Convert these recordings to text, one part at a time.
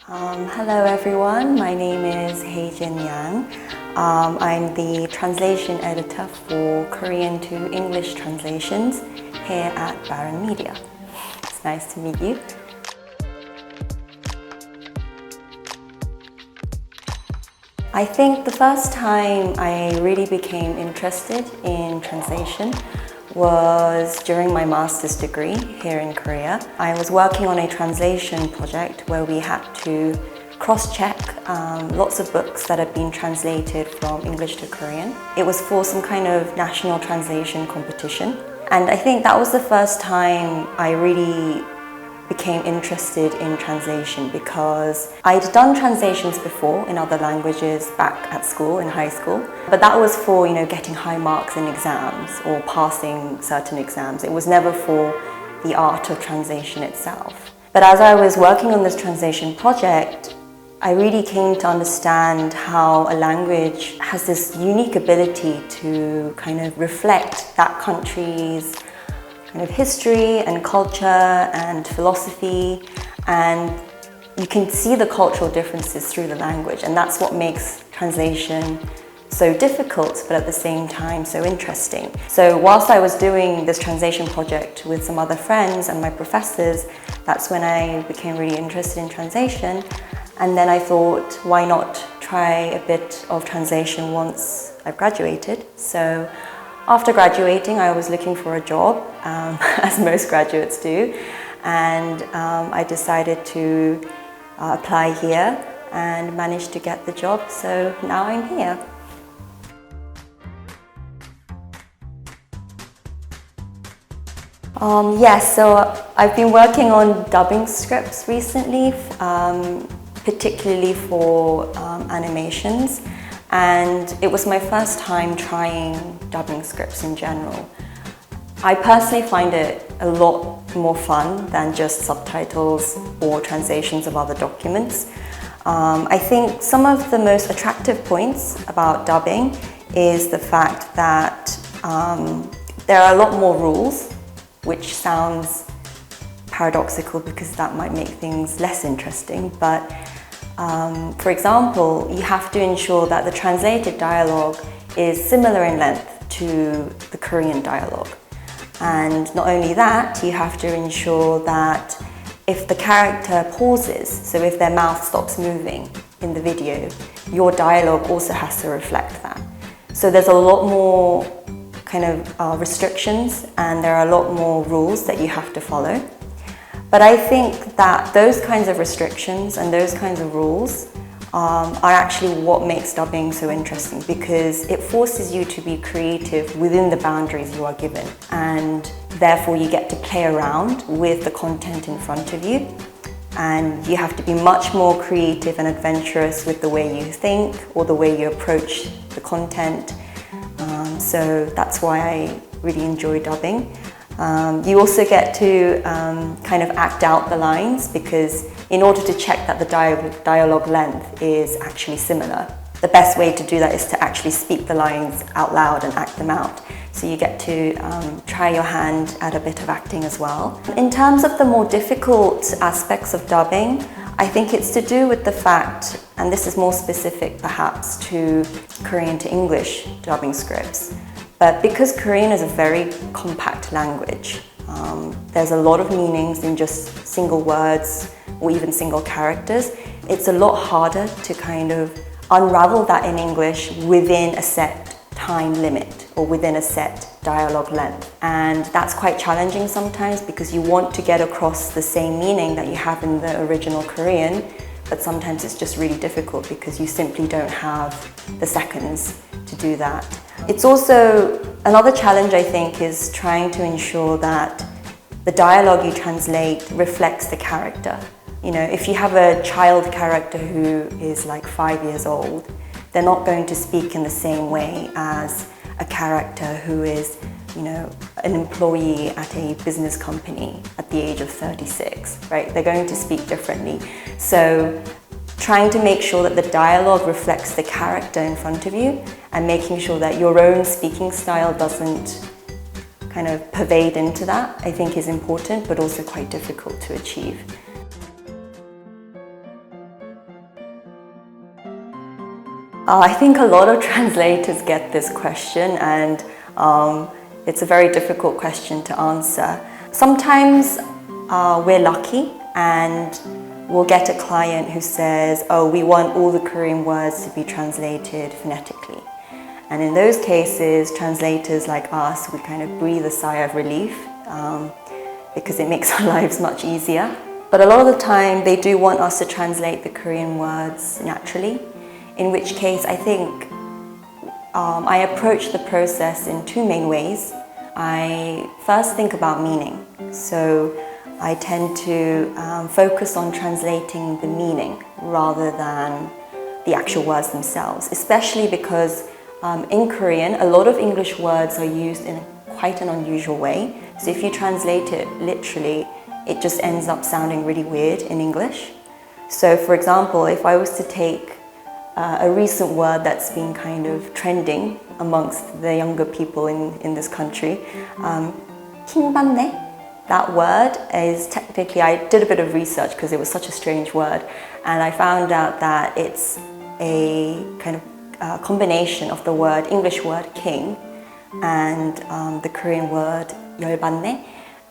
Hello everyone, my name is Haejin Yang. I'm the translation editor for Korean to English translations here at Baron Media. It's nice to meet you. I think the first time I really became interested in translation was during my master's degree here in Korea. I was working on a translation project where we had to cross-check lots of books that had been translated from English to Korean. It was for some kind of national translation competition. And I think that was the first time I really became interested in translation because I'd done translations before in other languages back at school, in high school, but that was for, getting high marks in exams or passing certain exams. It was never for the art of translation itself. But as I was working on this translation project, I really came to understand how a language has this unique ability to kind of reflect that country's kind of history and culture and philosophy, and you can see the cultural differences through the language, and that's what makes translation so difficult but at the same time so interesting. So whilst I was doing this translation project with some other friends and my professors, that's when I became really interested in translation, and then I thought, why not try a bit of translation once I've graduated. So after graduating, I was looking for a job, as most graduates do, and I decided to apply here and managed to get the job, so now I'm here. Yes, so I've been working on dubbing scripts recently, particularly for animations. And it was my first time trying dubbing scripts in general. I personally find it a lot more fun than just subtitles or translations of other documents. I think some of the most attractive points about dubbing is the fact that there are a lot more rules, which sounds paradoxical because that might make things less interesting, but for example, you have to ensure that the translated dialogue is similar in length to the Korean dialogue. And not only that, you have to ensure that if the character pauses, so if their mouth stops moving in the video, your dialogue also has to reflect that. So there's a lot more kind of restrictions, and there are a lot more rules that you have to follow. But I think that those kinds of restrictions and those kinds of rules are actually what makes dubbing so interesting, because it forces you to be creative within the boundaries you are given, and therefore you get to play around with the content in front of you, and you have to be much more creative and adventurous with the way you think or the way you approach the content. So that's why I really enjoy dubbing. You also get to kind of act out the lines, because in order to check that the dialogue length is actually similar, the best way to do that is to actually speak the lines out loud and act them out. So you get to try your hand at a bit of acting as well. In terms of the more difficult aspects of dubbing, I think it's to do with the fact, and this is more specific perhaps to Korean to English dubbing scripts, but because Korean is a very compact language, there's a lot of meanings in just single words or even single characters. It's a lot harder to kind of unravel that in English within a set time limit or within a set dialogue length. And that's quite challenging sometimes, because you want to get across the same meaning that you have in the original Korean, but sometimes it's just really difficult because you simply don't have the seconds to do that. It's also another challenge, I think, is trying to ensure that the dialogue you translate reflects the character. If you have a child character who is like 5 years old, they're not going to speak in the same way as a character who is, an employee at a business company at the age of 36, right? They're going to speak differently. So trying to make sure that the dialogue reflects the character in front of you, and making sure that your own speaking style doesn't kind of pervade into that, I think is important, but also quite difficult to achieve. I think a lot of translators get this question, and it's a very difficult question to answer. Sometimes we're lucky and we'll get a client who says, oh, we want all the Korean words to be translated phonetically. And in those cases, translators like us, we kind of breathe a sigh of relief because it makes our lives much easier. But a lot of the time, they do want us to translate the Korean words naturally, in which case I think I approach the process in two main ways. I first think about meaning. So I tend to focus on translating the meaning rather than the actual words themselves, especially because in Korean, a lot of English words are used in quite an unusual way. So if you translate it literally, it just ends up sounding really weird in English. So for example, if I was to take a recent word that's been kind of trending amongst the younger people in this country, 킹받네. That word is technically, I did a bit of research because it was such a strange word, and I found out that it's a kind of combination of the word, English word king, and the Korean word 열받네.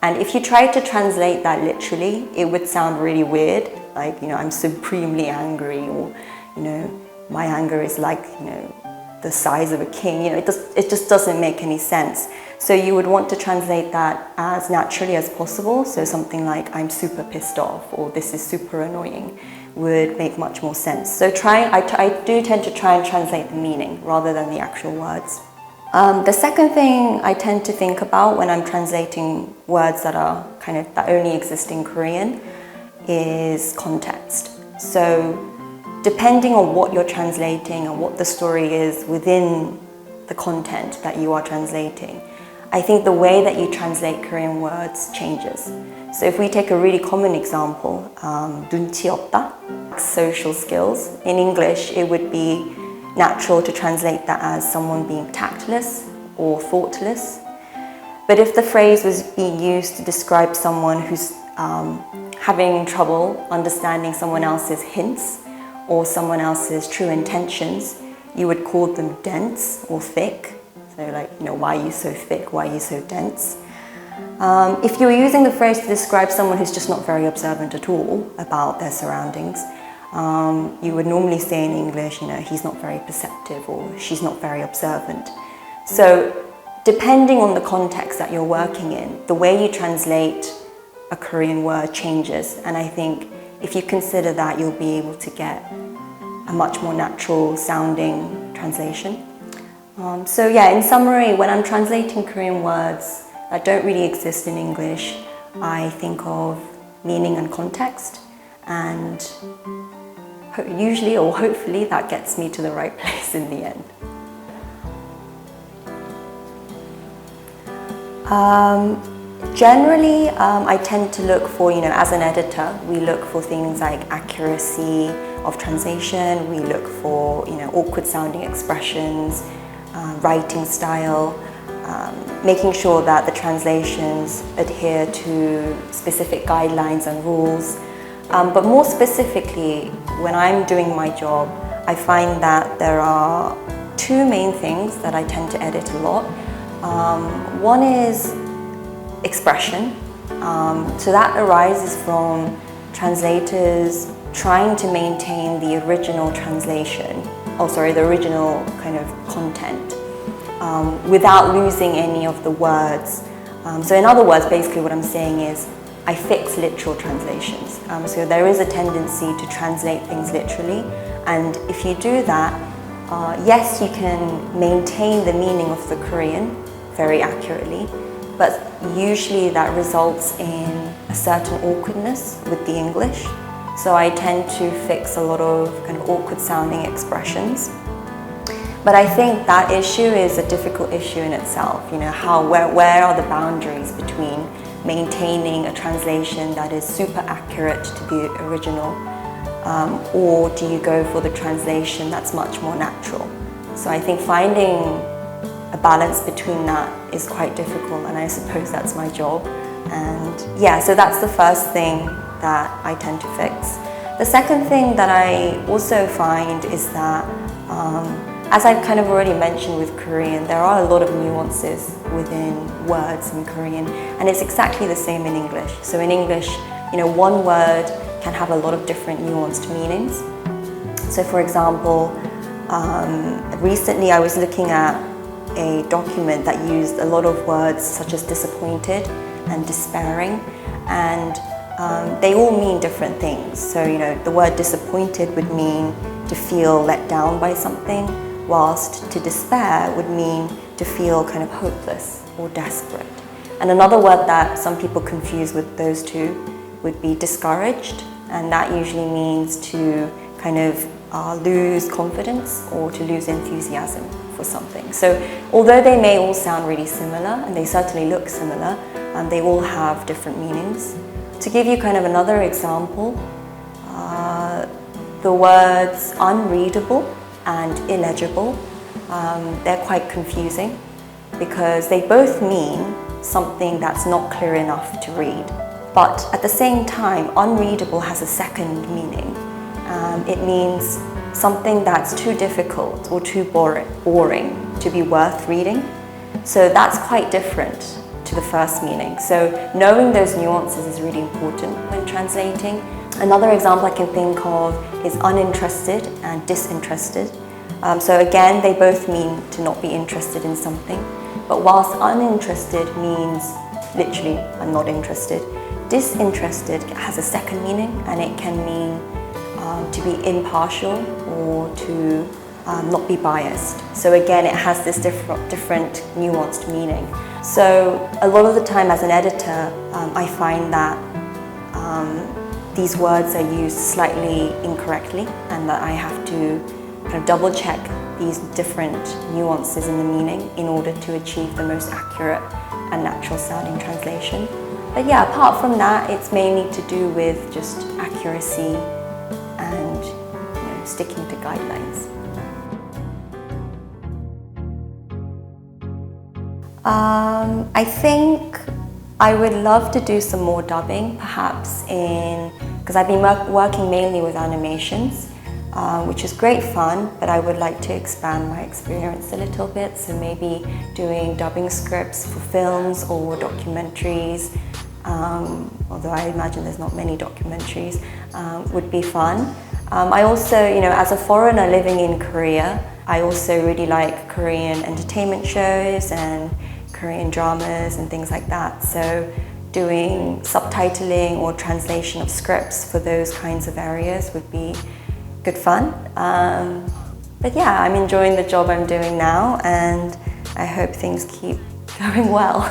And if you try to translate that literally, it would sound really weird, like, you know, I'm supremely angry, or, you know, my anger is like, you know, the size of a king. You know, it just doesn't make any sense. So you would want to translate that as naturally as possible. So something like, I'm super pissed off, or this is super annoying, would make much more sense. So I do tend to try and translate the meaning rather than the actual words. The second thing I tend to think about when I'm translating words that are that only exist in Korean is context. So depending on what you're translating and what the story is within the content that you are translating, I think the way that you translate Korean words changes. So if we take a really common example, 눈치 없다, social skills. In English, it would be natural to translate that as someone being tactless or thoughtless. But if the phrase was being used to describe someone who's having trouble understanding someone else's hints or someone else's true intentions, you would call them dense or thick. So like, you know, why are you so thick? Why are you so dense? If you're using the phrase to describe someone who's just not very observant at all about their surroundings, you would normally say in English, you know, he's not very perceptive or she's not very observant. So depending on the context that you're working in, the way you translate a Korean word changes. And I think if you consider that, you'll be able to get a much more natural sounding translation. So yeah, in summary, when I'm translating Korean words that don't really exist in English, I think of meaning and context, and usually or hopefully that gets me to the right place in the end. Generally, I tend to look for, you know, as an editor, we look for things like accuracy of translation, we look for, you know, awkward sounding expressions, writing style, making sure that the translations adhere to specific guidelines and rules. But more specifically, when I'm doing my job, I find that there are two main things that I tend to edit a lot. One is expression. So that arises from translators trying to maintain the original translation, the original kind of content, without losing any of the words. So in other words, basically what I'm saying is I fix literal translations. So there is a tendency to translate things literally, and if you do that, yes, you can maintain the meaning of the Korean very accurately, but usually that results in a certain awkwardness with the English. So I tend to fix a lot of kind of awkward sounding expressions. But I think that issue is a difficult issue in itself. You know, where are the boundaries between maintaining a translation that is super accurate to the original, or do you go for the translation that's much more natural? So I think finding a balance between that is quite difficult, and I suppose that's my job. And yeah, so that's the first thing that I tend to fix. The second thing that I also find is that As I've kind of already mentioned with Korean, there are a lot of nuances within words in Korean, and it's exactly the same in English. So in English, one word can have a lot of different nuanced meanings. So for example, recently I was looking at a document that used a lot of words such as disappointed and despairing, and they all mean different things. So the word disappointed would mean to feel let down by something, whilst to despair would mean to feel kind of hopeless or desperate. And another word that some people confuse with those two would be discouraged, and that usually means to kind of lose confidence or to lose enthusiasm for something. So although they may all sound really similar, and they certainly look similar, they all have different meanings. To give you kind of another example, the words unreadable and illegible, they're quite confusing because they both mean something that's not clear enough to read. But at the same time, unreadable has a second meaning. It means something that's too difficult or too boring to be worth reading. So that's quite different to the first meaning. So knowing those nuances is really important when translating. Another example I can think of is uninterested and disinterested. So again, they both mean to not be interested in something. But whilst uninterested means literally I'm not interested, disinterested has a second meaning, and it can mean to be impartial or to not be biased. So again, it has this different nuanced meaning. So a lot of the time as an editor, I find that these words are used slightly incorrectly, and that I have to kind of double check these different nuances in the meaning in order to achieve the most accurate and natural sounding translation. But yeah, apart from that, it's mainly to do with just accuracy and sticking to guidelines. I think I would love to do some more dubbing, perhaps because I've been working mainly with animations, which is great fun, but I would like to expand my experience a little bit. So maybe doing dubbing scripts for films or documentaries, although I imagine there's not many documentaries, would be fun. I also, as a foreigner living in Korea, I also really like Korean entertainment shows and Korean dramas and things like that. So doing subtitling or translation of scripts for those kinds of areas would be good fun. But yeah, I'm enjoying the job I'm doing now, and I hope things keep going well.